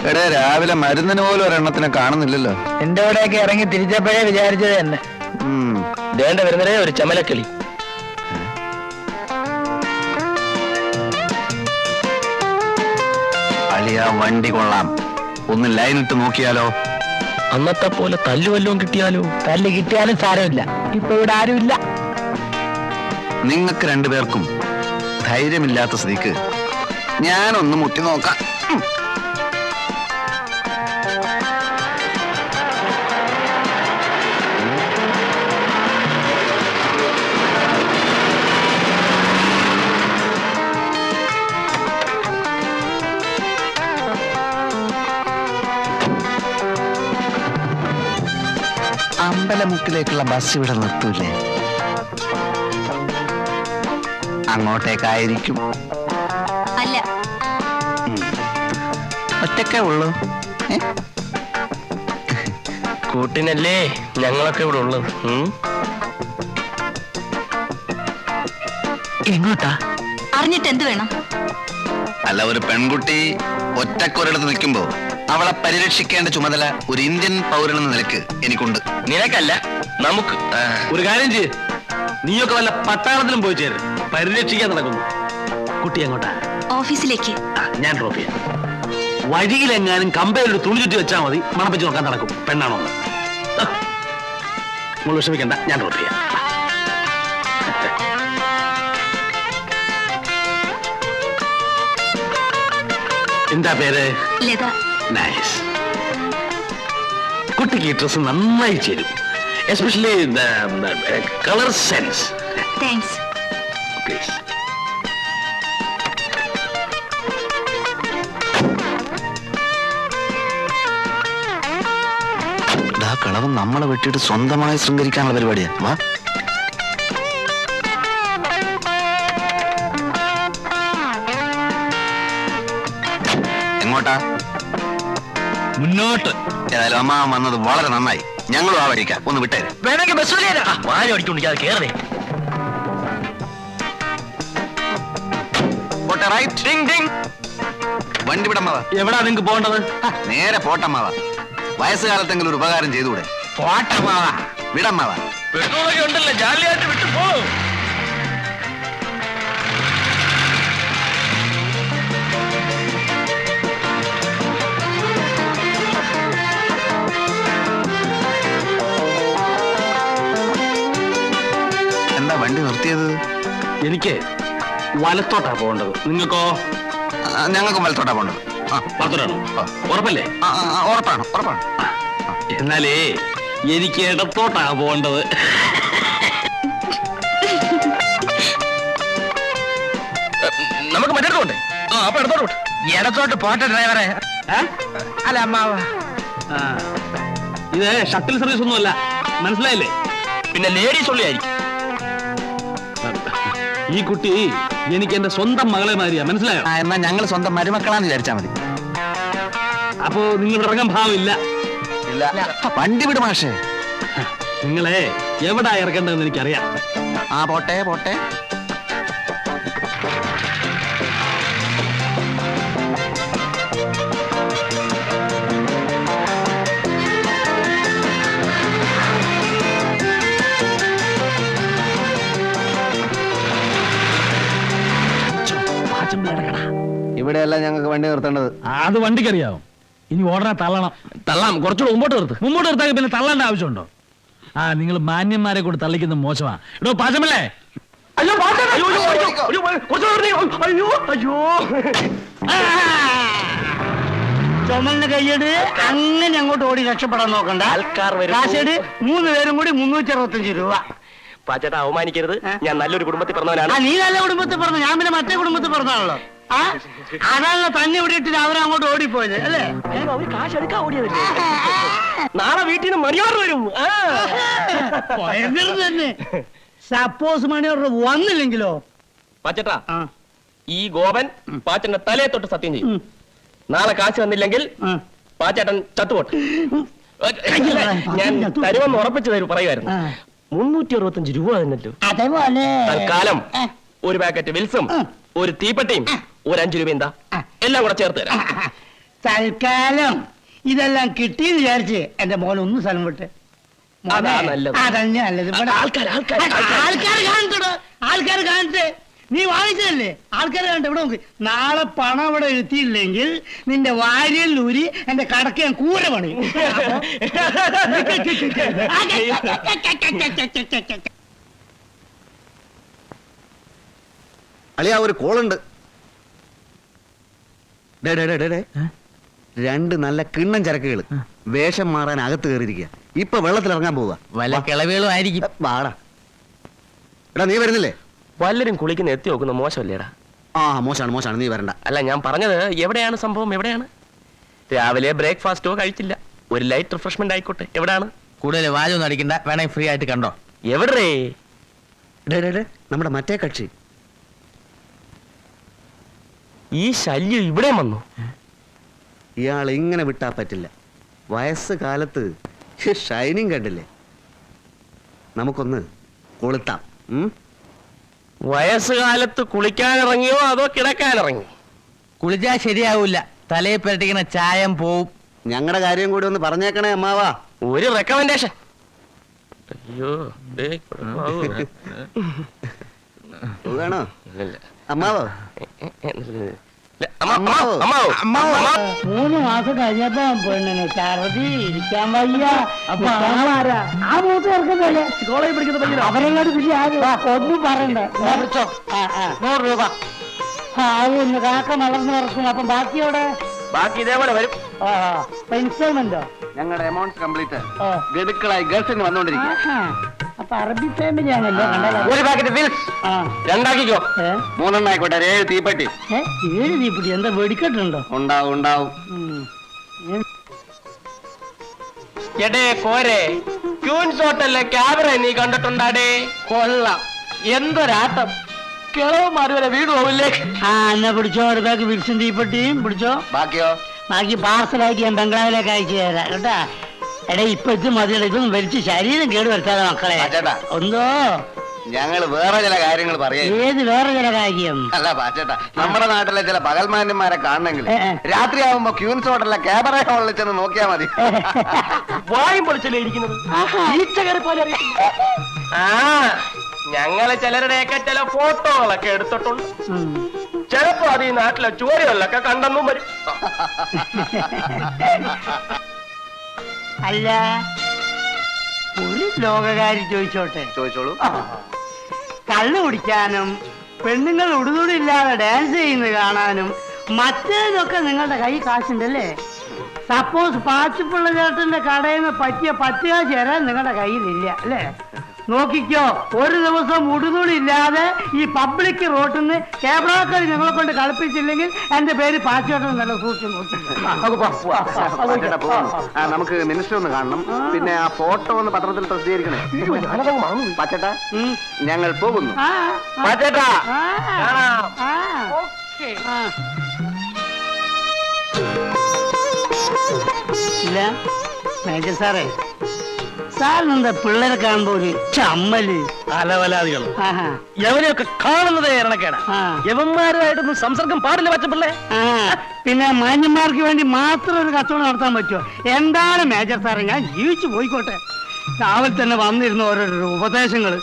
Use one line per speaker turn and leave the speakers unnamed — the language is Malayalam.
എടേ രാവിലെ മരുന്നിന് പോലും ഒരെണ്ണത്തിനെ കാണുന്നില്ലല്ലോ.
എന്റെ കൂടെയൊക്കെ ഇറങ്ങി തിരിച്ചപ്പോഴേ വിചാരിച്ചത് തന്നെ.
വേണ്ട വരുന്നതേ ഒരു ചമലക്കിളി.
അളിയ വണ്ടി കൊള്ളാം, ഒന്ന് ലൈനിട്ട് നോക്കിയാലോ?
അന്നത്തെ പോലെ തല്ലുവല്ലോ കിട്ടിയാലോ?
തല്ല് കിട്ടിയാലും സാരമില്ല, ഇപ്പൊ ഇവിടെ ആരുമില്ല.
നിങ്ങൾക്ക് രണ്ടുപേർക്കും ധൈര്യമില്ലാത്ത സ്ഥിതിക്ക് ഞാനൊന്ന് മുട്ടി നോക്കാം. അമ്പലമുക്കിലേക്കുള്ള ബസ് ഇവിടെ നിർത്തൂലേ? അങ്ങോട്ടേക്കായിരിക്കും.
അല്ല,
ഒറ്റക്കേ ഉള്ളൂ.
കൂട്ടിനല്ലേ ഞങ്ങളൊക്കെ ഇവിടെ ഉള്ളത്.
എങ്ങോട്ടാ?
അറിഞ്ഞിട്ട് എന്ത് വേണം?
അല്ല, ഒരു പെൺകുട്ടി ഒറ്റക്കൊരിടത്ത് നിൽക്കുമ്പോ അവളെ പരിരക്ഷിക്കേണ്ട ചുമതല ഒരു ഇന്ത്യൻ പൗരനെന്ന നിലക്ക് എനിക്കുണ്ട്.
നിനക്കല്ല, നമുക്ക്.
ഒരു കാര്യം ചെയ്യ്, നീയൊക്കെ വല്ല പട്ടാളത്തിലും പോയി ചേരും. പരിരക്ഷിക്കാൻ നടക്കുന്നു. കുട്ടി എങ്ങോട്ടാ?
ഓഫീസിലേക്ക്.
ഞാൻ ഡ്രോപ്പ് ചെയ്യാം. വഴിയിലെങ്ങാനും കമ്പയിലൊരു തുണി ചുറ്റി വെച്ചാൽ മതി, മണപ്പിച്ച് നോക്കാൻ നടക്കും. പെണ്ണാണോ? നമ്മൾ വിഷമിക്കണ്ട, ഞാൻ ഡ്രോപ്പ് ചെയ്യാം. എന്താ പേര്?
ലത.
നൈസ്. കുട്ടിക്ക് ഈ ഡ്രസ് നന്നായി ചേരും, especially colour sense.
Thanks.
Please.
കളവ് നമ്മളെ വെട്ടിയിട്ട് സ്വന്തമായി ശൃംഗരിക്കാനുള്ള പരിപാടിയാ. വാ. എങ്ങോട്ടാ?
മുന്നോട്ട്.
ഏതായാലും അമ്മ വന്നത് വളരെ നന്നായി. ഞങ്ങളും ആ വഴിക്കാം. ഒന്ന് വിട്ടേര്.
വേണമെങ്കിൽ ബസ് വാരി അടിക്കൊണ്ടിരിക്കാതെ കേറേ.
പോട്ടെ, റൈറ്റ്. വണ്ടി വിടമ്മവ.
എവിടാ നിങ്ങക്ക് പോകേണ്ടത്?
നേരെ പോട്ടമ്മവ. വയസ്സുകാലത്തെങ്കിലും ഒരു ഉപകാരം ചെയ്തുകൂടെ?
പോട്ടമാവ.
വിടമ്മവ.
പെട്രോളൊക്കെ ഉണ്ടല്ലോ, ജാലിയായിട്ട് വിട്ടു പോ.
എന്താ വണ്ടി നിർത്തിയത്?
എനിക്ക് വലത്തോട്ടാ പോകേണ്ടത്. നിങ്ങൾക്കോ?
ഞങ്ങൾക്കും വലത്തോട്ടാ പോകേണ്ടത്.
വലത്തോട്ടാണോ? ഉറപ്പല്ലേ?
ഉറപ്പാണ്, ഉറപ്പാണ്.
എന്നാലേ എനിക്ക് ഇടത്തോട്ടാ പോകേണ്ടത്.
നമുക്ക് മറ്റേ അപ്പൊ ഇടത്തോട്ട്.
ഇടത്തോട്ട് പോട്ടെ ഡ്രൈവറെ. അല്ല അമ്മാവ,
ഇത് ഷട്ടിൽ സർവീസ് ഒന്നുമല്ല, മനസ്സിലായില്ലേ?
പിന്നെ ലേഡീസ് ഉള്ളിയായിരിക്കും.
ഈ കുട്ടി എനിക്ക് എന്റെ സ്വന്തം മകളെ മാതിരിയാ, മനസ്സിലായോ?
എന്നാ ഞങ്ങൾ സ്വന്തം മരുമക്കളാന്ന് വിചാരിച്ചാ മതി.
അപ്പോ നിങ്ങൾ ഇറങ്ങാൻ ഭാവമില്ല.
വണ്ടി വിട് മാഷേ.
നിങ്ങളെ എവിടാ ഇറക്കേണ്ടതെന്ന് എനിക്കറിയാം.
പോട്ടെ പോട്ടെ. ഇവിടെയല്ല ഞങ്ങൾക്ക് വണ്ടി നിർത്തേണ്ടത്.
അത് വണ്ടിക്കറിയാവും. ഇനി ഓടനെ തള്ളണം.
തള്ളാം, കുറച്ചുകൂടെ മുമ്പോട്ട് നിർത്ത്.
മുമ്പോട്ട് നിർത്താൻ പിന്നെ തള്ളേണ്ട ആവശ്യമുണ്ടോ? നിങ്ങൾ മാന്യന്മാരെ കൂടെ തള്ളിക്കുന്ന മോശമാ. ഇടോ പാചമല്ലേ?
അയ്യോ, അയ്യോ.
ചുമലിന് കൈയ്യട്. അങ്ങനെ അങ്ങോട്ട് ഓടി രക്ഷപ്പെടാൻ നോക്കണ്ട.
ആൾക്കാർ വരും.
കാശേട് 3 പേരും കൂടി 365 രൂപ.
പാച്ചേട്ടാ, അവമാനിക്കരുത്. ഞാൻ നല്ലൊരു കുടുംബത്തിൽ പറഞ്ഞവനാണ്.
നീ നല്ല കുടുംബത്തിൽ പറഞ്ഞു, ഞാൻ പിന്നെ മറ്റേ കുടുംബത്തിൽ പറഞ്ഞാണല്ലോ. അതാണല്ലോ തന്നെ ഇവിടെ ഇട്ടിട്ട് അവരങ്ങോട്ട് ഓടിപ്പോയത് അല്ലേ?
അവര് കാശ് എടുക്കാൻ ഓടിയതല്ലേ? നാളെ വീട്ടിൽ നിന്ന് മണിയോർ വരും.
തന്നെ. സപ്പോസ് മണിയോർ വന്നില്ലെങ്കിലോ?
പാച്ചേട്ടാ, ഈ ഗോപൻ പാച്ചന്റെ തലയെ തൊട്ട് സത്യം ചെയ്യും. നാളെ കാശ് വന്നില്ലെങ്കിൽ പാച്ചേട്ടൻ ചത്തുപോട്ടെ. ഞാൻ തരുമെന്ന് ഉറപ്പിച്ചു തരും പറയുമായിരുന്നു. 365 രൂപ തന്നല്ലോ.
അതേപോലെ
തൽക്കാലം ഒരു പാക്കറ്റ് വിൽസും ഒരു തീപ്പെട്ടിയും ഒരു 5 രൂപ എന്താ എല്ലാം കൂടെ ചേർത്ത് തരാം.
തൽക്കാലം ഇതെല്ലാം കിട്ടിയെന്ന് വിചാരിച്ച് എന്റെ മോൻ ഒന്ന് സ്ഥലം വിട്ട്.
അതാ നല്ലത്.
അതന്നെ നല്ലത്. ഇവിടെ
ആൾക്കാര്
ആൾക്കാർ കാണട്ടോ, ആൾക്കാർ കാണട്ടെ. നീ വാങ്ങിച്ചതല്ലേ, ആൾക്കാർ കാണട്ടെ. ഇവിടെ നോക്ക്, നാളെ പണം ഇവിടെ എത്തിയില്ലെങ്കിൽ നിന്റെ വാരിയിൽ ഊരി എന്റെ കടക്ക് ഞാൻ കൂര പണി.
അളിയാ ഒരു കോളുണ്ട്. രണ്ട് നല്ല കിണ്ണം ചരക്കുകൾ വേഷം മാറാൻ അകത്ത് കയറിയിരിക്കുക. ഇപ്പൊ വെള്ളത്തിൽ ഇറങ്ങാൻ പോവുക.
വല്ല കിളവുകളും ആയിരിക്കും.
വാടാ. എടാ നീ വരുന്നില്ലേ?
വല്ലരും കുളിക്കുന്ന എത്തി നോക്കുന്ന മോശമല്ലേടാ?
ആ മോശമാണ് നീ വരണ്ട.
അല്ല, ഞാൻ പറഞ്ഞത് എവിടെയാണ് സംഭവം? എവിടെയാണ്? രാവിലെ ബ്രേക്ക്ഫാസ്റ്റോ കഴിച്ചില്ല, ഒരു ലൈറ്റ് റിഫ്രഷ്മെന്റ് ആയിക്കോട്ടെ. എവിടെയാണ്?
കൂടുതൽ വാചൊന്നും അടിക്കണ്ട, വേണമെങ്കിൽ ഫ്രീ ആയിട്ട് കണ്ടോ.
എവിടെ?
നമ്മുടെ മറ്റേ കക്ഷി.
ഈ ശല്യം ഇവിടെ വന്നു.
ഇയാൾ ഇങ്ങനെ വിട്ടാ പറ്റില്ല. വയസ്സ് കാലത്ത് ഷൈനിങ് കണ്ടില്ലേ? നമുക്കൊന്ന് കൊളുത്താം.
വയസ്സുകാലത്ത് കുളിക്കാനിറങ്ങിയോ അതോ കിടക്കാനിറങ്ങി?
കുളിച്ചാൽ ശരിയാവൂല, തലയിൽ പുരട്ടിക്കുന്ന ചായം പോവും.
ഞങ്ങളുടെ കാര്യം കൂടി ഒന്ന് പറഞ്ഞേക്കണേ അമ്മാവാ.
ഒരു റെക്കമെൻഡേഷൻ. അയ്യോ
വേണോ അമ്മാവോ?
3 മാസം കഴിഞ്ഞപ്പോ പെണ്ണിന് ഛർദി, ഇരിക്കാൻ വയ്യ. അപ്പൊ ആ മൂത്ത് ചേർക്കുന്നല്ലേ കോളേജ് പഠിക്കുന്ന അവരെങ്ങോട്ട് പിന്നെ ഒന്നും പറയണ്ട. 100 രൂപ ഒന്ന് കാക്ക വളർന്നു നടക്കും. അപ്പം ബാക്കിയോടെ
ബാക്കി ഇതേപോലെ വരും.
ഇൻസ്റ്റോൾമെന്റോ?
ഞങ്ങളുടെ എമൗണ്ട് കംപ്ലീറ്റ് ഗഡുക്കളായി ഗൾഫിൽ വന്നോണ്ടിരിക്കുക.
അപ്പൊ അറബി ഫാമിലി ആണല്ലോ.
ഒരു പാക്കറ്റ് ബിൽസ് രണ്ടാക്കിക്കോ.
3 ആയിക്കോട്ടെ. 7 തീപ്പെട്ടി.
7 തീപ്പെട്ടി എന്താ വെടിക്കെട്ടുണ്ടോ?
ഉണ്ടാവും.
എടേ കോരെ, ക്യൂൻസ് ഹോട്ടലിലെ ക്യാമറ നീ കണ്ടിട്ടുണ്ടാടേ?
കൊള്ളാം, എന്തൊരാട്ടം.
കിളവന്മാര് വരെ വീട് പോവില്ലേ?
എന്നാ പിടിച്ചോ, ഒരു ബാഗ് വിൽസും തീപ്പെട്ടിയും പിടിച്ചോ.
ബാക്കിയോ?
ബാക്കി പാർസലാക്കി ഞാൻ ബംഗ്ലാവിലേക്ക് അയച്ചു തരാം കേട്ടാ. എടാ ഇപ്പൊ ഇത് മതിയട, ഇതൊന്നും വലിച്ച് ശരീരം കേട് വരുത്താതെ മക്കളെ.
ചേട്ടാ
ഒന്നോ
ഞങ്ങൾ വേറെ ചില കാര്യങ്ങൾ പറയാം.
ഏത് വേറെ ചില കാര്യം?
അല്ല പാച്ചേട്ടാ, നമ്മുടെ നാട്ടിലെ ചില പകൽമാന്യന്മാരെ കാണണമെങ്കിൽ
ഏ.
രാത്രിയാവുമ്പോ ക്യൂൻസ് ഹോട്ടലിലെ ക്യാമറ ഹോളിൽ ചെന്ന് നോക്കിയാ മതി.
വായും പൊളിച്ചല്ലേ ഇരിക്കുന്നത്? ഈച്ചകരെ പോലെ അറിയാം. ഞങ്ങള് ചിലരുടെയൊക്കെ ചില ഫോട്ടോകളൊക്കെ എടുത്തിട്ടുണ്ട്. ചിലപ്പോ അത് ഈ നാട്ടിലെ ചുവരുകളിലൊക്കെ കണ്ടെന്നും വരും.
അല്ല, ഒരു ലോകകാരി ചോദിച്ചോട്ടെ?
ചോദിച്ചോളൂ.
കള്ളു കുടിക്കാനും പെണ്ണുങ്ങൾ ഉടുതുടില്ലാതെ ഡാൻസ് ചെയ്യുന്നത് കാണാനും മറ്റേതൊക്കെ നിങ്ങളുടെ കൈ കാശുണ്ടല്ലേ? സപ്പോസ് പാച്ചിപ്പിള്ള ചേട്ടന്റെ കടയിൽ നിന്ന് പറ്റിയ 10 കാശ് തരാൻ നിങ്ങളുടെ കയ്യിലില്ല അല്ലേ? നോക്കിക്കോ, ഒരു ദിവസം ഉടുതുടി ഇല്ലാതെ ഈ പബ്ലിക് റോട്ടിൽ നിന്ന് ക്യാമറക്കാർ നിങ്ങളെ കൊണ്ട് കളിപ്പിച്ചില്ലെങ്കിൽ എന്റെ പേര് പാച്ചോട്ടം നല്ല സൂക്ഷിച്ചു
നമുക്ക് മിനിസ്റ്റർ ഒന്ന് കാണണം. പിന്നെ ആ ഫോട്ടോ ഒന്ന് പത്രത്തിൽ പ്രസിദ്ധീകരിക്കണേ. പച്ചേട്ടാ ഞങ്ങൾ പോകുന്നു.
പാച്ചേട്ടാ, കാണാം.
ഇല്ല മേജർ സാറേ, സാറിനെന്താ പിള്ളേരെ കാണുമ്പോ ഒരു ചമ്മല്?
അലവലാദികൾ എവരെയൊക്കെ കാണുന്നതേ ഇറണക്കേടാ. യവന്മാരുമായിട്ടൊന്നും സംസർഗം പാടില്ല പച്ചപ്പിള്ളേ.
പിന്നെ മാന്യന്മാർക്ക് വേണ്ടി മാത്രം ഒരു കച്ചവടം നടത്താൻ പറ്റുമോ? എന്താണ് മേജർ സാറേ, ഞാൻ ജീവിച്ചു പോയിക്കോട്ടെ. രാവിലെ തന്നെ വന്നിരുന്ന ഓരോരോ ഉപദേശങ്ങള്.